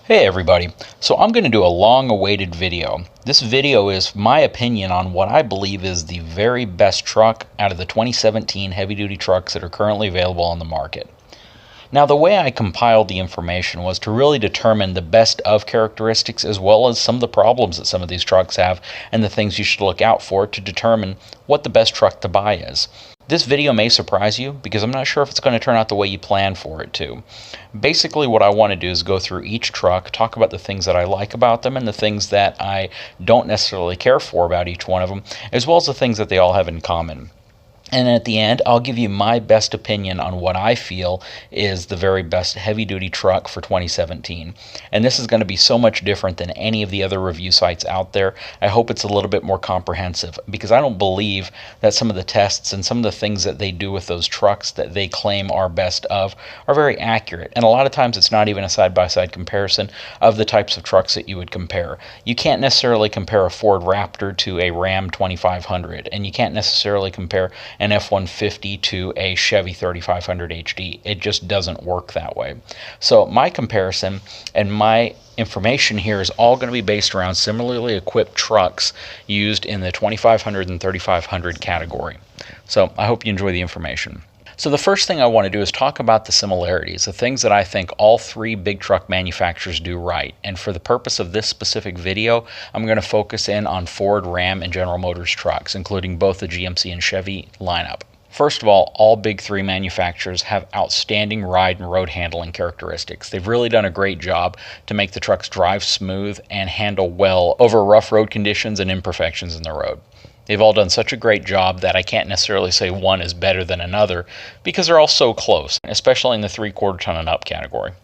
Hey everybody, so I'm going to do a long-awaited video. This video is my opinion on what I believe is the very best truck out of the 2017 heavy-duty trucks that are currently available on the market. Now, the way I compiled the information was to really determine the best of characteristics as well as some of the problems that some of these trucks have and the things you should look out for to determine what the best truck to buy is. This video may surprise you because I'm not sure if it's going to turn out the way you plan for it to. Basically, what I want to do is go through each truck, talk about the things that I like about them and the things that I don't necessarily care for about each one of them, as well as the things that they all have in common. And at the end, I'll give you my best opinion on what I feel is the very best heavy-duty truck for 2017. And this is going to be so much different than any of the other review sites out there. I hope it's a little bit more comprehensive because I don't believe that some of the tests and some of the things that they do with those trucks that they claim are best of are very accurate. And a lot of times it's not even a side-by-side comparison of the types of trucks that you would compare. You can't necessarily compare a Ford Raptor to a Ram 2500, and you can't necessarily compare an F-150 to a Chevy 3500 HD. It just doesn't work that way. So my comparison and my information here is all going to be based around similarly equipped trucks used in the 2500 and 3500 category. So I hope you enjoy the information. So the first thing I want to do is talk about the similarities, the things that I think all three big truck manufacturers do right. And for the purpose of this specific video, I'm going to focus in on Ford, Ram, and General Motors trucks, including both the GMC and Chevy lineup. First of all big three manufacturers have outstanding ride and road handling characteristics. They've really done a great job to make the trucks drive smooth and handle well over rough road conditions and imperfections in the road. They've all done such a great job that I can't necessarily say one is better than another because they're all so close, especially in the 3/4 ton and up category.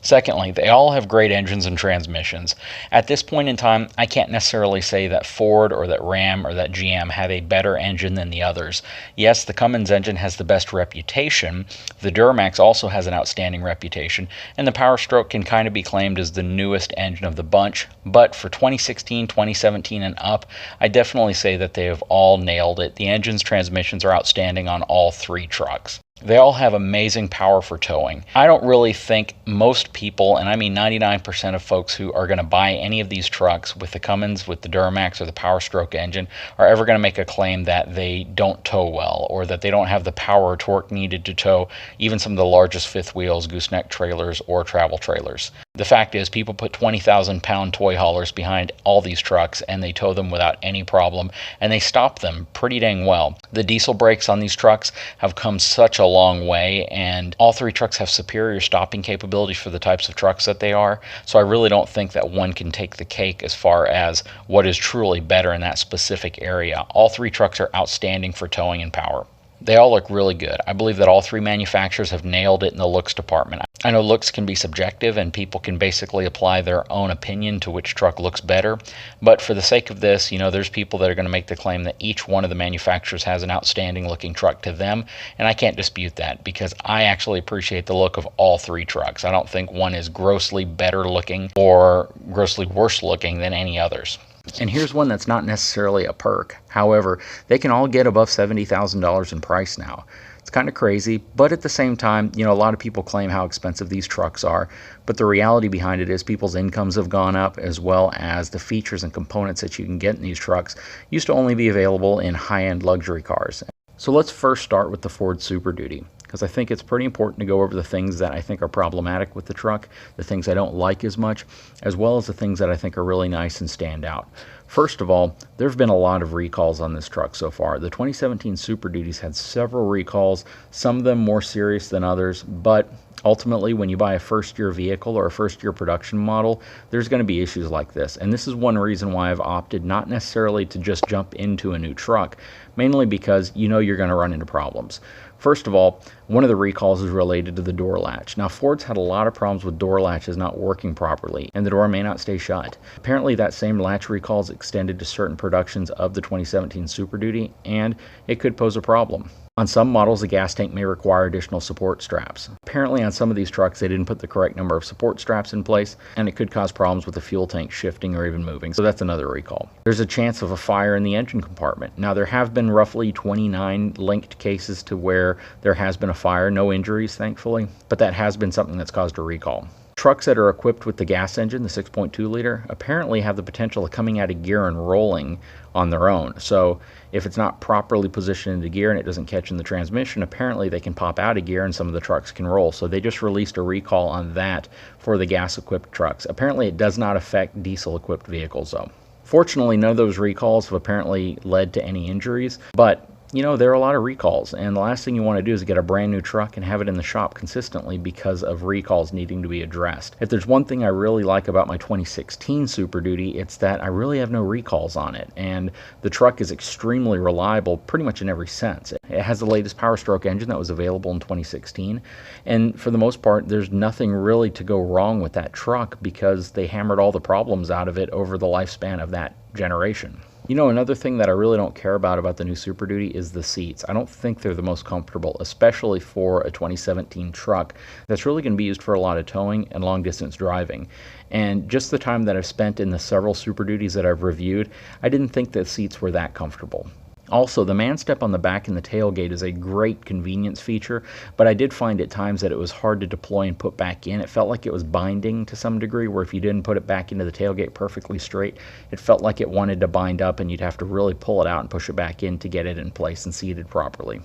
Secondly, they all have great engines and transmissions. At this point in time, I can't necessarily say that Ford or that Ram or that GM have a better engine than the others. Yes, the Cummins engine has the best reputation. The Duramax also has an outstanding reputation, and the Power Stroke can kind of be claimed as the newest engine of the bunch. But for 2016, 2017 and up, I definitely say that they have all nailed it. The engines, transmissions are outstanding on all three trucks. They all have amazing power for towing. I don't really think most people, and I mean 99% of folks who are going to buy any of these trucks with the Cummins, with the Duramax, or the Power Stroke engine are ever going to make a claim that they don't tow well or that they don't have the power or torque needed to tow even some of the largest fifth wheels, gooseneck trailers, or travel trailers. The fact is, people put 20,000-pound toy haulers behind all these trucks and they tow them without any problem, and they stop them pretty dang well. The diesel brakes on these trucks have come such a long way, and all three trucks have superior stopping capabilities for the types of trucks that they are, so I really don't think that one can take the cake as far as what is truly better in that specific area. All three trucks are outstanding for towing and power. They all look really good. I believe that all three manufacturers have nailed it in the looks department. I know looks can be subjective and people can basically apply their own opinion to which truck looks better, but for the sake of this, there's people that are going to make the claim that each one of the manufacturers has an outstanding looking truck to them, and I can't dispute that because I actually appreciate the look of all three trucks. I don't think one is grossly better looking or grossly worse looking than any others. And here's one that's not necessarily a perk. However, they can all get above $70,000 in price now. It's kind of crazy, but at the same time, a lot of people claim how expensive these trucks are, but the reality behind it is people's incomes have gone up, as well as the features and components that you can get in these trucks used to only be available in high-end luxury cars. So let's first start with the Ford Super Duty, because I think it's pretty important to go over the things that I think are problematic with the truck, the things I don't like as much, as well as the things that I think are really nice and stand out. First of all, there have been a lot of recalls on this truck so far. The 2017 Super Duty's had several recalls, some of them more serious than others, but ultimately when you buy a first-year vehicle or a first-year production model, there's going to be issues like this. And this is one reason why I've opted not necessarily to just jump into a new truck, mainly because you're going to run into problems. First of all, one of the recalls is related to the door latch. Now, Ford's had a lot of problems with door latches not working properly, and the door may not stay shut. Apparently, that same latch recall is extended to certain productions of the 2017 Super Duty, and it could pose a problem. On some models, the gas tank may require additional support straps. Apparently on some of these trucks, they didn't put the correct number of support straps in place, and it could cause problems with the fuel tank shifting or even moving, so that's another recall. There's a chance of a fire in the engine compartment. Now, there have been roughly 29 linked cases to where there has been a fire, no injuries, thankfully, but that has been something that's caused a recall. trucks that are equipped with the gas engine, the 6.2 liter, apparently have the potential of coming out of gear and rolling on their own. So if it's not properly positioned into gear and it doesn't catch in the transmission, apparently they can pop out of gear and some of the trucks can roll. So they just released a recall on that for the gas-equipped trucks. Apparently it does not affect diesel-equipped vehicles though. Fortunately, none of those recalls have apparently led to any injuries, but you know, there are a lot of recalls, and the last thing you want to do is get a brand new truck and have it in the shop consistently because of recalls needing to be addressed. If there's one thing I really like about my 2016 Super Duty, it's that I really have no recalls on it, and the truck is extremely reliable pretty much in every sense. It has the latest Power Stroke engine that was available in 2016, and for the most part, there's nothing really to go wrong with that truck because they hammered all the problems out of it over the lifespan of that generation. You know, another thing that I really don't care about the new Super Duty is the seats. I don't think they're the most comfortable, especially for a 2017 truck that's really going to be used for a lot of towing and long distance driving. And just the time that I've spent in the several Super Duties that I've reviewed, I didn't think the seats were that comfortable. Also, the man step on the back and the tailgate is a great convenience feature, but I did find at times that it was hard to deploy and put back in. It felt like it was binding to some degree, where if you didn't put it back into the tailgate perfectly straight, it felt like it wanted to bind up and you'd have to really pull it out and push it back in to get it in place and seated properly.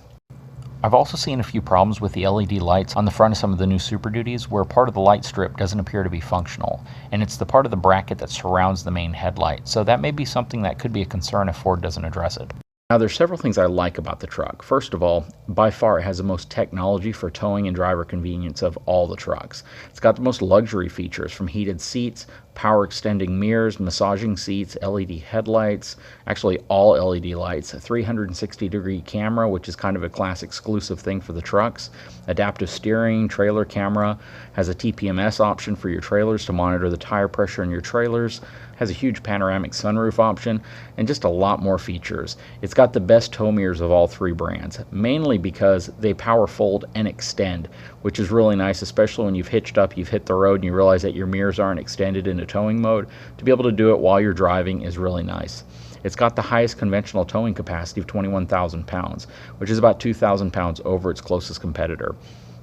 I've also seen a few problems with the LED lights on the front of some of the new Super Duties where part of the light strip doesn't appear to be functional, and it's the part of the bracket that surrounds the main headlight, so that may be something that could be a concern if Ford doesn't address it. Now, there's several things I like about the truck. First of all, by far it has the most technology for towing and driver convenience of all the trucks. It's got the most luxury features, from heated seats, power extending mirrors, massaging seats, LED headlights, actually all LED lights, a 360-degree camera, which is kind of a class exclusive thing for the trucks, adaptive steering, trailer camera, has a TPMS option for your trailers to monitor the tire pressure in your trailers, has a huge panoramic sunroof option, and just a lot more features. It's got the best tow mirrors of all three brands, mainly because they power fold and extend, which is really nice, especially when you've hitched up, you've hit the road, and you realize that your mirrors aren't extended into towing mode. To be able to do it while you're driving is really nice. It's got the highest conventional towing capacity of 21,000 pounds, which is about 2,000 pounds over its closest competitor.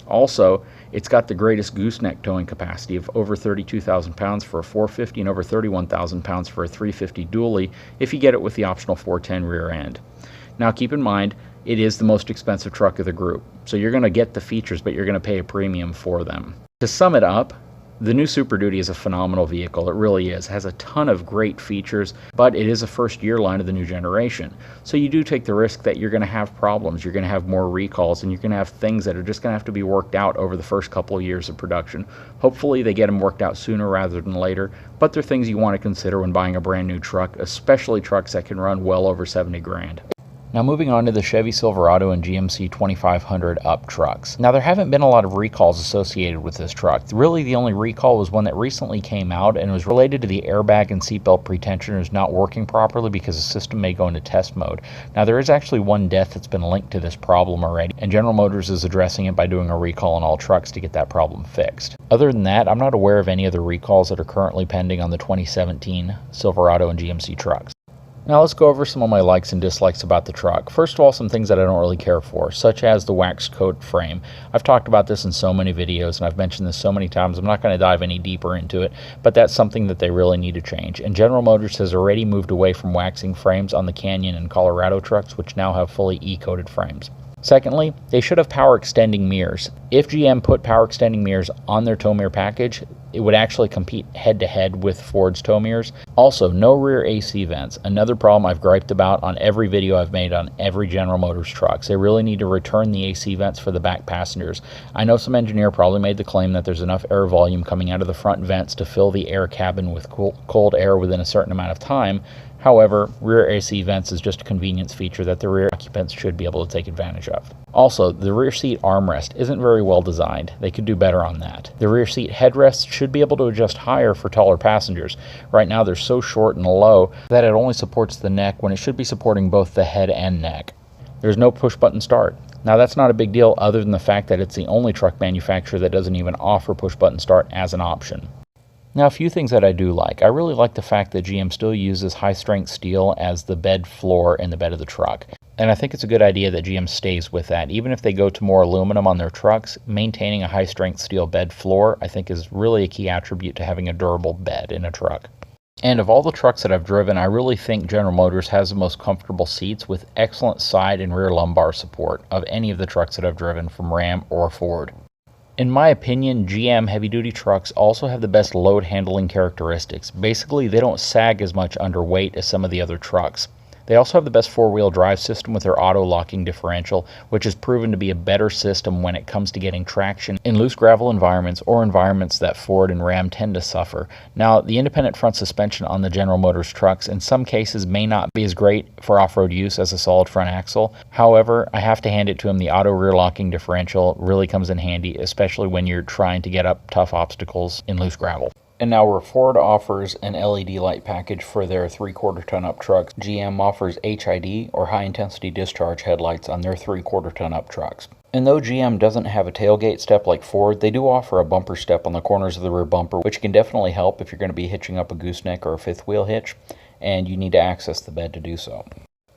Also, it's got the greatest gooseneck towing capacity of over 32,000 pounds for a 450 and over 31,000 pounds for a 350 dually if you get it with the optional 410 rear end. Now keep in mind, it is the most expensive truck of the group, so you're going to get the features, but you're going to pay a premium for them. To sum it up, the new Super Duty is a phenomenal vehicle. It really is. It has a ton of great features, but it is a first-year line of the new generation. So you do take the risk that you're going to have problems, you're going to have more recalls, and you're going to have things that are just going to have to be worked out over the first couple of years of production. Hopefully they get them worked out sooner rather than later, but they're things you want to consider when buying a brand new truck, especially trucks that can run well over 70 grand. Now moving on to the Chevy Silverado and GMC 2500 Up trucks. Now there haven't been a lot of recalls associated with this truck. Really the only recall was one that recently came out and was related to the airbag and seatbelt pretensioners not working properly because the system may go into test mode. Now there is actually one death that's been linked to this problem already, and General Motors is addressing it by doing a recall on all trucks to get that problem fixed. Other than that, I'm not aware of any other recalls that are currently pending on the 2017 Silverado and GMC trucks. Now let's go over some of my likes and dislikes about the truck. First of all, some things that I don't really care for, such as the wax coat frame. I've talked about this in so many videos, and I've mentioned this so many times, I'm not going to dive any deeper into it, but that's something that they really need to change. And General Motors has already moved away from waxing frames on the Canyon and Colorado trucks, which now have fully E-coated frames. Secondly, they should have power extending mirrors. If GM put power extending mirrors on their tow mirror package, it would actually compete head-to-head with Ford's tow mirrors. Also, no rear AC vents. Another problem I've griped about on every video I've made on every General Motors trucks. They really need to return the AC vents for the back passengers. I know some engineer probably made the claim that there's enough air volume coming out of the front vents to fill the air cabin with cold air within a certain amount of time. However, rear AC vents is just a convenience feature that the rear occupants should be able to take advantage of. Also, the rear seat armrest isn't very well designed. They could do better on that. The rear seat headrests should be able to adjust higher for taller passengers. Right now they're so short and low that it only supports the neck when it should be supporting both the head and neck. There's no push button start. Now that's not a big deal other than the fact that it's the only truck manufacturer that doesn't even offer push button start as an option. Now, a few things that I do like. I really like the fact that GM still uses high-strength steel as the bed floor in the bed of the truck. And I think it's a good idea that GM stays with that. Even if they go to more aluminum on their trucks, maintaining a high-strength steel bed floor, I think, is really a key attribute to having a durable bed in a truck. And of all the trucks that I've driven, I really think General Motors has the most comfortable seats with excellent side and rear lumbar support of any of the trucks that I've driven from Ram or Ford. In my opinion, GM heavy-duty trucks also have the best load handling characteristics. Basically, they don't sag as much under weight as some of the other trucks. They also have the best four-wheel drive system with their auto-locking differential, which has proven to be a better system when it comes to getting traction in loose gravel environments or environments that Ford and Ram tend to suffer. Now, the independent front suspension on the General Motors trucks in some cases may not be as great for off-road use as a solid front axle. However, I have to hand it to them, the auto rear locking differential really comes in handy, especially when you're trying to get up tough obstacles in loose gravel. And now where Ford offers an LED light package for their 3/4 ton up trucks, GM offers HID or high intensity discharge headlights on their 3/4 ton up trucks. And though GM doesn't have a tailgate step like Ford, they do offer a bumper step on the corners of the rear bumper, which can definitely help if you're going to be hitching up a gooseneck or a fifth wheel hitch, and you need to access the bed to do so.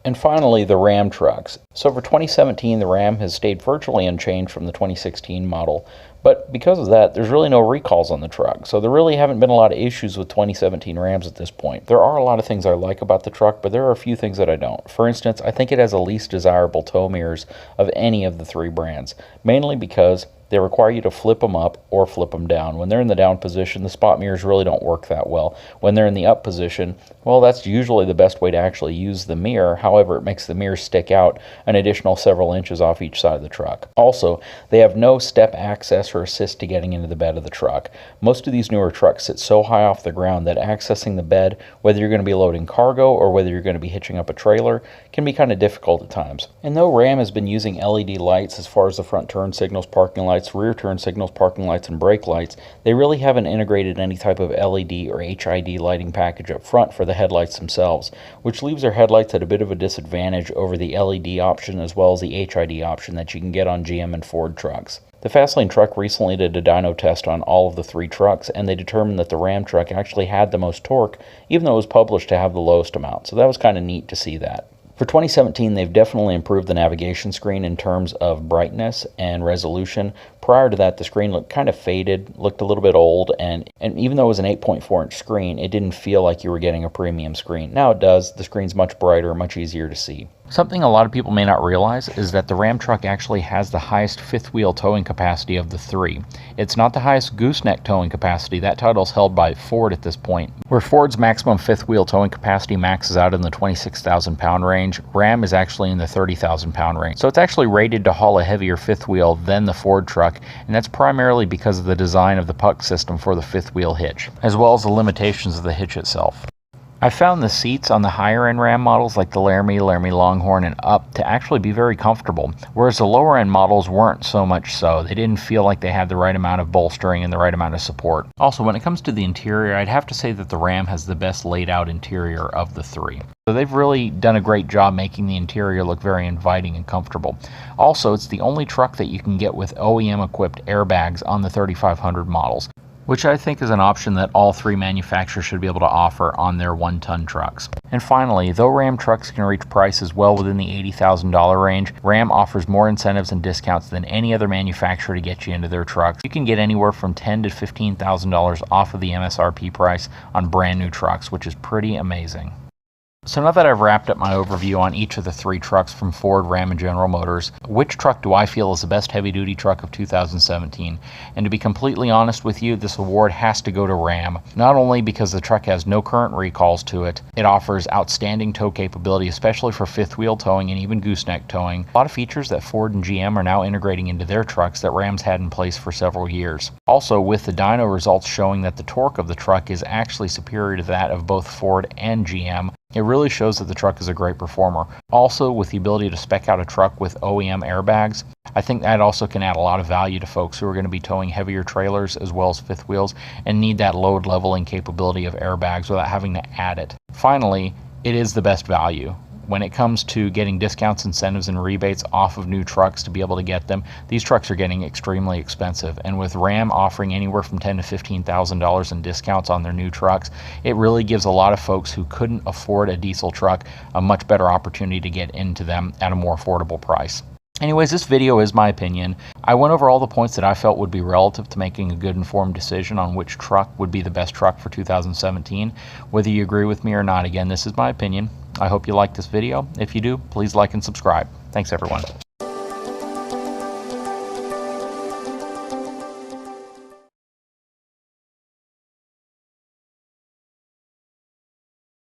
And finally, the Ram trucks. So for 2017, the Ram has stayed virtually unchanged from the 2016 model. But because of that, there's really no recalls on the truck. So there really haven't been a lot of issues with 2017 Rams at this point. There are a lot of things I like about the truck, but there are a few things that I don't. For instance, I think it has the least desirable tow mirrors of any of the three brands, mainly because they require you to flip them up or flip them down. When they're in the down position, the spot mirrors really don't work that well. When they're in the up position, well, that's usually the best way to actually use the mirror. However, it makes the mirror stick out an additional several inches off each side of the truck. Also, they have no step access or assist to getting into the bed of the truck. Most of these newer trucks sit so high off the ground that accessing the bed, whether you're going to be loading cargo or whether you're going to be hitching up a trailer, can be kind of difficult at times. And though Ram has been using LED lights as far as the front turn signals, parking lights, rear turn signals, parking lights, and brake lights, they really haven't integrated any type of LED or HID lighting package up front for the headlights themselves, which leaves their headlights at a bit of a disadvantage over the LED option as well as the HID option that you can get on GM and Ford trucks. The Fastlane truck recently did a dyno test on all of the three trucks, and they determined that the Ram truck actually had the most torque, even though it was published to have the lowest amount. So that was kind of neat to see that. For 2017, they've definitely improved the navigation screen in terms of brightness and resolution. Prior to that, the screen looked kind of faded, looked a little bit old, and even though it was an 8.4-inch screen, it didn't feel like you were getting a premium screen. Now it does. The screen's much brighter, much easier to see. Something a lot of people may not realize is that the Ram truck actually has the highest fifth wheel towing capacity of the three. It's not the highest gooseneck towing capacity. That title is held by Ford at this point. Where Ford's maximum fifth wheel towing capacity maxes out in the 26,000 pound range, Ram is actually in the 30,000 pound range. So it's actually rated to haul a heavier fifth wheel than the Ford truck, and that's primarily because of the design of the puck system for the fifth wheel hitch, as well as the limitations of the hitch itself. I found the seats on the higher end Ram models like the Laramie, Laramie Longhorn, and Up to actually be very comfortable, whereas the lower end models weren't so much so. They didn't feel like they had the right amount of bolstering and the right amount of support. Also, when it comes to the interior, I'd have to say that the Ram has the best laid out interior of the three. So they've really done a great job making the interior look very inviting and comfortable. Also, it's the only truck that you can get with OEM equipped airbags on the 3500 models, which I think is an option that all three manufacturers should be able to offer on their 1-ton trucks. And finally, though Ram trucks can reach prices well within the $80,000 range, Ram offers more incentives and discounts than any other manufacturer to get you into their trucks. You can get anywhere from $10,000 to $15,000 off of the MSRP price on brand new trucks, which is pretty amazing. So now that I've wrapped up my overview on each of the three trucks from Ford, Ram, and General Motors, which truck do I feel is the best heavy-duty truck of 2017? And to be completely honest with you, this award has to go to Ram, not only because the truck has no current recalls to it, it offers outstanding tow capability, especially for fifth wheel towing and even gooseneck towing. A lot of features that Ford and GM are now integrating into their trucks that Ram's had in place for several years. Also, with the dyno results showing that the torque of the truck is actually superior to that of both Ford and GM, it really shows that the truck is a great performer. Also, with the ability to spec out a truck with OEM airbags, I think that also can add a lot of value to folks who are going to be towing heavier trailers as well as fifth wheels and need that load leveling capability of airbags without having to add it. Finally, it is the best value. when it comes to getting discounts, incentives, and rebates off of new trucks to be able to get them, these trucks are getting extremely expensive. And with Ram offering anywhere from $10,000 to $15,000 in discounts on their new trucks, it really gives a lot of folks who couldn't afford a diesel truck a much better opportunity to get into them at a more affordable price. Anyways, this video is my opinion. I went over all the points that I felt would be relative to making a good informed decision on which truck would be the best truck for 2017. Whether you agree with me or not, again, this is my opinion. I hope you like this video. If you do, please like and subscribe. Thanks, everyone.